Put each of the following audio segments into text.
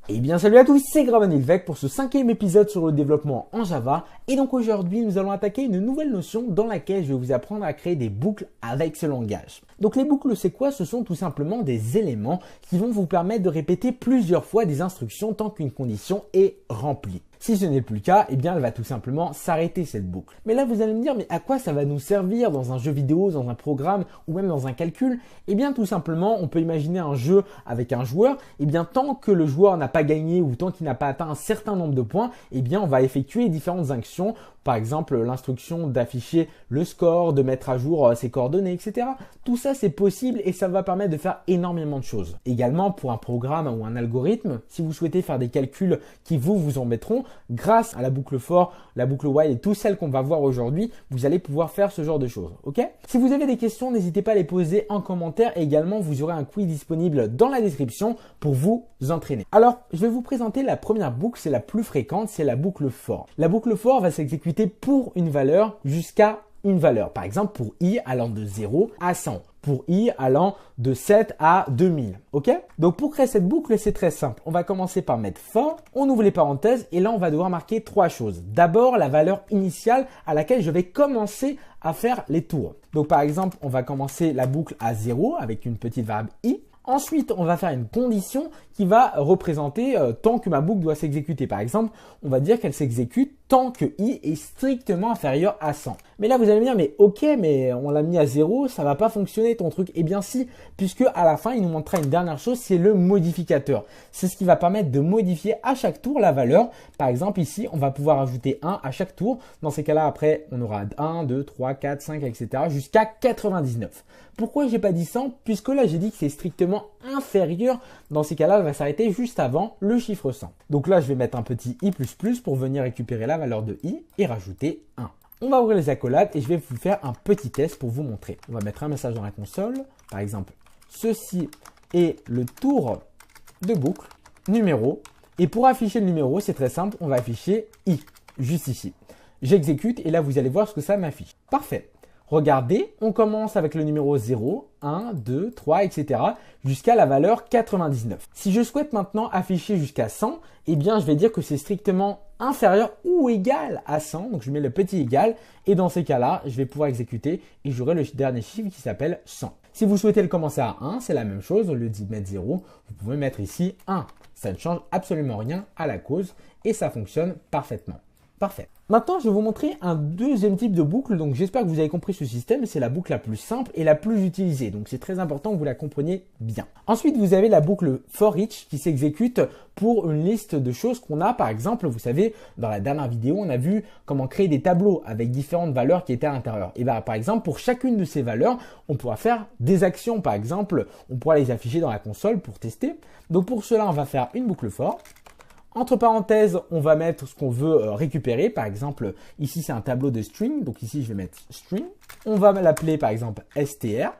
Eh bien salut à tous, c'est Gravenilvec pour ce 5e épisode sur le développement en Java. Et donc aujourd'hui nous allons attaquer une nouvelle notion dans laquelle je vais vous apprendre à créer des boucles avec ce langage. Donc les boucles c'est quoi? Ce sont tout simplement des éléments qui vont vous permettre de répéter plusieurs fois des instructions tant qu'une condition est remplie. Si ce n'est plus le cas, eh bien elle va tout simplement s'arrêter cette boucle. Mais là vous allez me dire, mais à quoi ça va nous servir dans un jeu vidéo, dans un programme ou même dans un calcul? Eh bien tout simplement, on peut imaginer un jeu avec un joueur, eh bien tant que le joueur n'a pas gagné ou tant qu'il n'a pas atteint un certain nombre de points, eh bien on va effectuer différentes actions. Par exemple, l'instruction d'afficher le score, de mettre à jour ses coordonnées, etc. Tout ça, c'est possible et ça va permettre de faire énormément de choses. Également, pour un programme ou un algorithme, si vous souhaitez faire des calculs qui vous embêteront, grâce à la boucle for, la boucle while et toutes celles qu'on va voir aujourd'hui, vous allez pouvoir faire ce genre de choses. Ok? Si vous avez des questions, n'hésitez pas à les poser en commentaire et également, vous aurez un quiz disponible dans la description pour vous entraîner. Alors, je vais vous présenter la première boucle, c'est la plus fréquente, c'est la boucle for. La boucle for va s'exécuter pour une valeur jusqu'à une valeur. Par exemple, pour i allant de 0 à 100. Pour i allant de 7 à 2000. Ok? Donc pour créer cette boucle, c'est très simple. On va commencer par mettre for, on ouvre les parenthèses et là, on va devoir marquer trois choses. D'abord, la valeur initiale à laquelle je vais commencer à faire les tours. Donc par exemple, on va commencer la boucle à 0 avec une petite variable i. Ensuite, on va faire une condition qui va représenter tant que ma boucle doit s'exécuter. Par exemple, on va dire qu'elle s'exécute tant que i est strictement inférieur à 100. Mais là, vous allez me dire, mais ok, mais on l'a mis à 0, ça va pas fonctionner ton truc. Eh bien si, puisque à la fin, il nous montrera une dernière chose, c'est le modificateur. C'est ce qui va permettre de modifier à chaque tour la valeur. Par exemple, ici, on va pouvoir ajouter 1 à chaque tour. Dans ces cas-là, après, on aura 1, 2, 3, 4, 5, etc. jusqu'à 99. Pourquoi j'ai pas dit 100? Puisque là, j'ai dit que c'est strictement inférieur. Dans ces cas-là, elle va s'arrêter juste avant le chiffre 100. Donc là, je vais mettre un petit i++ pour venir récupérer la valeur de i et rajouter 1. On va ouvrir les accolades et je vais vous faire un petit test pour vous montrer. On va mettre un message dans la console. Par exemple, ceci est le tour de boucle numéro. Et pour afficher le numéro, c'est très simple. On va afficher i, juste ici. J'exécute et là, vous allez voir ce que ça m'affiche. Parfait. Regardez, on commence avec le numéro 0, 1, 2, 3, etc. jusqu'à la valeur 99. Si je souhaite maintenant afficher jusqu'à 100, eh bien je vais dire que c'est strictement inférieur ou égal à 100. Donc je mets le petit égal et dans ces cas-là, je vais pouvoir exécuter et j'aurai le dernier chiffre qui s'appelle 100. Si vous souhaitez le commencer à 1, c'est la même chose. Au lieu d'y mettre 0, vous pouvez mettre ici 1. Ça ne change absolument rien à la cause et ça fonctionne parfaitement. Parfait. Maintenant, je vais vous montrer un deuxième type de boucle. Donc, j'espère que vous avez compris ce système. C'est la boucle la plus simple et la plus utilisée. Donc, c'est très important que vous la compreniez bien. Ensuite, vous avez la boucle for each qui s'exécute pour une liste de choses qu'on a. Par exemple, vous savez, dans la dernière vidéo, on a vu comment créer des tableaux avec différentes valeurs qui étaient à l'intérieur. Et bien, par exemple, pour chacune de ces valeurs, on pourra faire des actions. Par exemple, on pourra les afficher dans la console pour tester. Donc, pour cela, on va faire une boucle for. Entre parenthèses, on va mettre ce qu'on veut récupérer. Par exemple, ici, c'est un tableau de string. Donc ici, je vais mettre string. On va l'appeler, par exemple, str.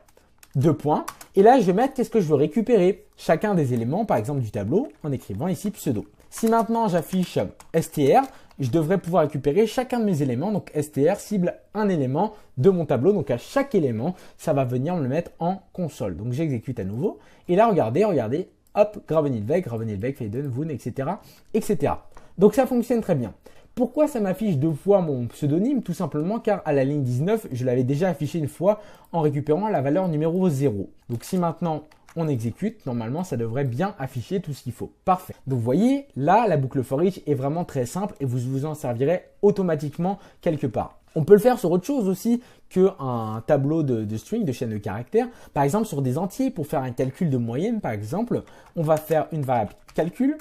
2 points. Et là, je vais mettre qu'est-ce que je veux récupérer. Chacun des éléments, par exemple, du tableau, en écrivant ici pseudo. Si maintenant, j'affiche str, je devrais pouvoir récupérer chacun de mes éléments. Donc str cible un élément de mon tableau. Donc à chaque élément, ça va venir me le mettre en console. Donc j'exécute à nouveau. Et là, regardez. Hop, Gravenilvec, Faden, Voon, etc., etc. Donc ça fonctionne très bien. Pourquoi ça m'affiche deux fois mon pseudonyme? Tout simplement car à la ligne 19, je l'avais déjà affiché une fois en récupérant la valeur numéro 0. Donc si maintenant on exécute, normalement ça devrait bien afficher tout ce qu'il faut. Parfait. Donc vous voyez, là la boucle for each est vraiment très simple et vous vous en servirez automatiquement quelque part. On peut le faire sur autre chose aussi qu'un tableau de string, de chaîne de caractères. Par exemple, sur des entiers, pour faire un calcul de moyenne, par exemple, on va faire une variable calcul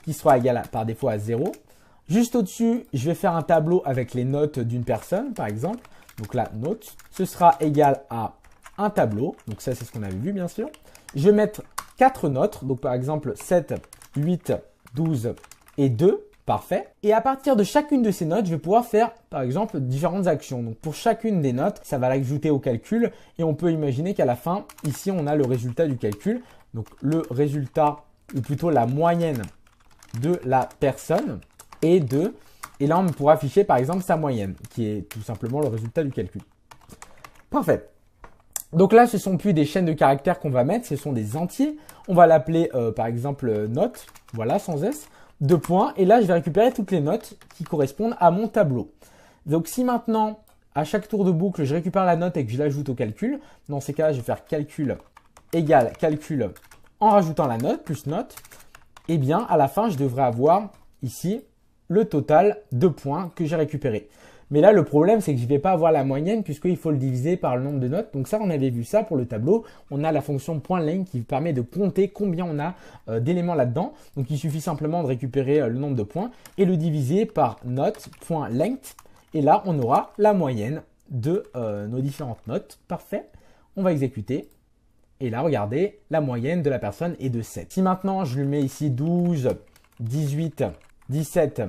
qui sera égale par défaut à 0. Juste au-dessus, je vais faire un tableau avec les notes d'une personne, par exemple. Donc là, note, ce sera égal à un tableau. Donc ça, c'est ce qu'on avait vu, bien sûr. Je vais mettre 4 notes. Donc par exemple, 7, 8, 12 et 2. Parfait. Et à partir de chacune de ces notes, je vais pouvoir faire, par exemple, différentes actions. Donc, pour chacune des notes, ça va l'ajouter au calcul. Et on peut imaginer qu'à la fin, ici, on a le résultat du calcul. Donc, le résultat, ou plutôt la moyenne de la personne est 2. Et là, on pourra afficher, par exemple, sa moyenne, qui est tout simplement le résultat du calcul. Parfait. Donc là, ce sont plus des chaînes de caractères qu'on va mettre, ce sont des entiers. On va l'appeler, par exemple, note. voilà, sans S, 2 points, et là je vais récupérer toutes les notes qui correspondent à mon tableau. Donc si maintenant, à chaque tour de boucle, je récupère la note et que je l'ajoute au calcul, dans ces cas-là, je vais faire calcul égale calcul en rajoutant la note, plus note, et bien à la fin, je devrais avoir ici le total de points que j'ai récupéré. Mais là, le problème, c'est que je ne vais pas avoir la moyenne puisqu'il faut le diviser par le nombre de notes. Donc ça, on avait vu ça pour le tableau. On a la fonction .length qui permet de compter combien on a d'éléments là-dedans. Donc il suffit simplement de récupérer le nombre de points et le diviser par note.length. Et là, on aura la moyenne de nos différentes notes. Parfait. On va exécuter. Et là, regardez, la moyenne de la personne est de 7. Si maintenant, je lui mets ici 12, 18, 17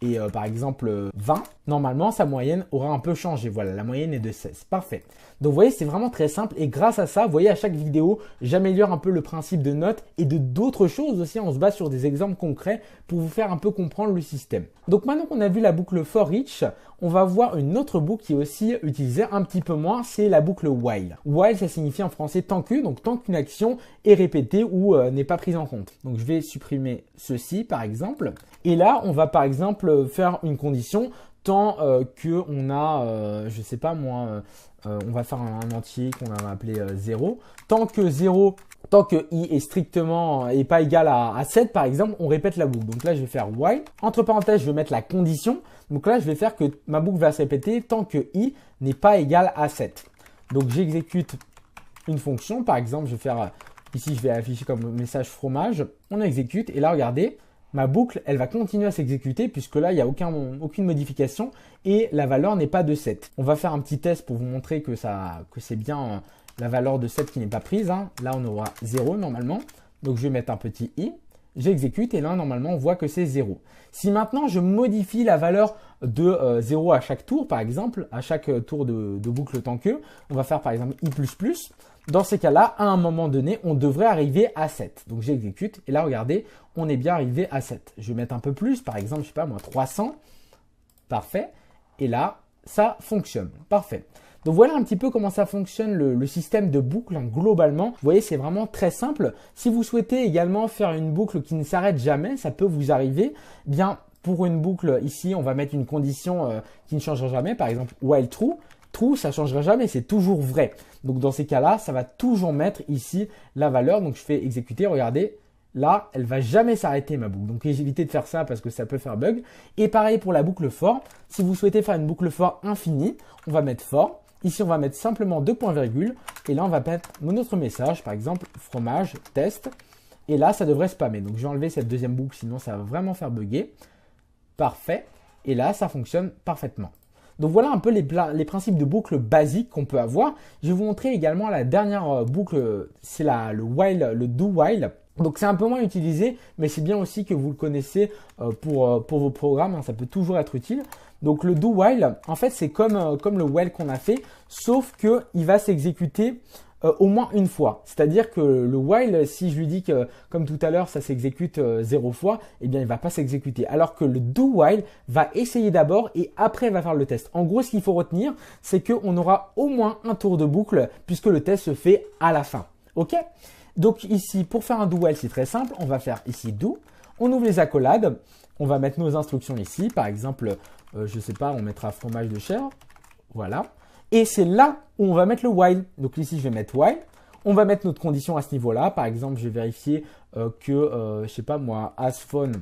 et par exemple 20, normalement sa moyenne aura un peu changé. Voilà, la moyenne est de 16. Parfait. Donc vous voyez, c'est vraiment très simple et grâce à ça, vous voyez, à chaque vidéo, j'améliore un peu le principe de notes et de d'autres choses aussi. On se base sur des exemples concrets pour vous faire un peu comprendre le système. Donc maintenant qu'on a vu la boucle for each, on va voir une autre boucle qui est aussi utilisée un petit peu moins, c'est la boucle while. While, ça signifie en français tant que, donc tant qu'une action est répétée ou n'est pas prise en compte. Donc je vais supprimer ceci par exemple. Et là, on va par exemple faire une condition tant que on a, je sais pas moi, on va faire un entier qu'on va appeler 0. Tant que i est strictement et pas égal à 7 par exemple, on répète la boucle. Donc là, je vais faire while. Entre parenthèses, je vais mettre la condition. Donc là, je vais faire que ma boucle va se répéter tant que i n'est pas égal à 7. Donc j'exécute une fonction. Par exemple, je vais faire, ici, je vais afficher comme message fromage. On exécute et là, regardez. Ma boucle, elle va continuer à s'exécuter puisque là, il n'y a aucune modification et la valeur n'est pas de 7. On va faire un petit test pour vous montrer que c'est bien la valeur de 7 qui n'est pas prise. Hein. Là, on aura 0 normalement. Donc, je vais mettre un petit i. J'exécute et là, normalement, on voit que c'est 0. Si maintenant, je modifie la valeur de 0 à chaque tour, par exemple, à chaque tour de boucle tant que, on va faire par exemple i++. Dans ces cas-là, à un moment donné, on devrait arriver à 7. Donc, j'exécute et là, regardez, on est bien arrivé à 7. Je vais mettre un peu plus, par exemple, je sais pas moi, 300. Parfait. Et là, ça fonctionne. Parfait. Donc voilà un petit peu comment ça fonctionne le système de boucle hein, globalement. Vous voyez, c'est vraiment très simple. Si vous souhaitez également faire une boucle qui ne s'arrête jamais, ça peut vous arriver. Bien, pour une boucle ici, on va mettre une condition qui ne changera jamais. Par exemple, while true. True, ça ne changera jamais, c'est toujours vrai. Donc dans ces cas-là, ça va toujours mettre ici la valeur. Donc je fais exécuter, regardez. Là, elle va jamais s'arrêter ma boucle. Donc évitez de faire ça parce que ça peut faire bug. Et pareil pour la boucle for. Si vous souhaitez faire une boucle for infinie, on va mettre for. Ici, on va mettre simplement 2 points virgule. Et là, on va mettre notre message, par exemple, fromage, test. Et là, ça devrait spammer. Donc je vais enlever cette deuxième boucle, sinon ça va vraiment faire bugger. Parfait. Et là, ça fonctionne parfaitement. Donc voilà un peu les principes de boucle basiques qu'on peut avoir. Je vais vous montrer également la dernière boucle, c'est le while, le do while. Donc c'est un peu moins utilisé, mais c'est bien aussi que vous le connaissez pour vos programmes, hein, ça peut toujours être utile. Donc le do while, en fait c'est comme le while qu'on a fait, sauf qu'il va s'exécuter au moins une fois. C'est-à-dire que le while, si je lui dis que comme tout à l'heure ça s'exécute 0 fois, eh bien il ne va pas s'exécuter. Alors que le do while va essayer d'abord et après va faire le test. En gros, ce qu'il faut retenir, c'est qu'on aura au moins un tour de boucle puisque le test se fait à la fin. Ok ? Donc ici, pour faire un do while, c'est très simple. On va faire ici do. On ouvre les accolades. On va mettre nos instructions ici. Par exemple, je ne sais pas, on mettra fromage de chèvre. Voilà. Et c'est là où on va mettre le while. Donc ici, je vais mettre while. On va mettre notre condition à ce niveau-là. Par exemple, je vais vérifier que, je sais pas moi, as phone,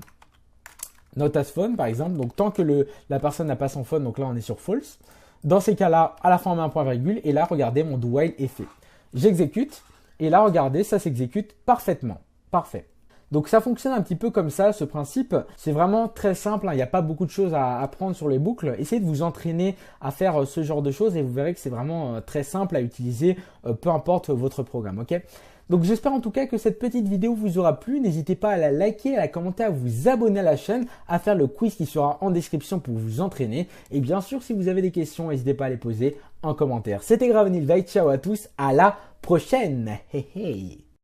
not as phone, par exemple. Donc tant que la personne n'a pas son phone, donc là, on est sur false. Dans ces cas-là, à la fin, on met un point virgule. Et là, regardez, mon do while est fait. J'exécute. Et là, regardez, ça s'exécute parfaitement. Parfait. Donc ça fonctionne un petit peu comme ça, ce principe. C'est vraiment très simple, hein. Il n'y a pas beaucoup de choses à apprendre sur les boucles. Essayez de vous entraîner à faire ce genre de choses et vous verrez que c'est vraiment très simple à utiliser, peu importe votre programme. Ok ? Donc j'espère en tout cas que cette petite vidéo vous aura plu. N'hésitez pas à la liker, à la commenter, à vous abonner à la chaîne, à faire le quiz qui sera en description pour vous entraîner. Et bien sûr, si vous avez des questions, n'hésitez pas à les poser en commentaire. C'était Gravenilveig, ciao à tous, à la prochaine. Hey, hey.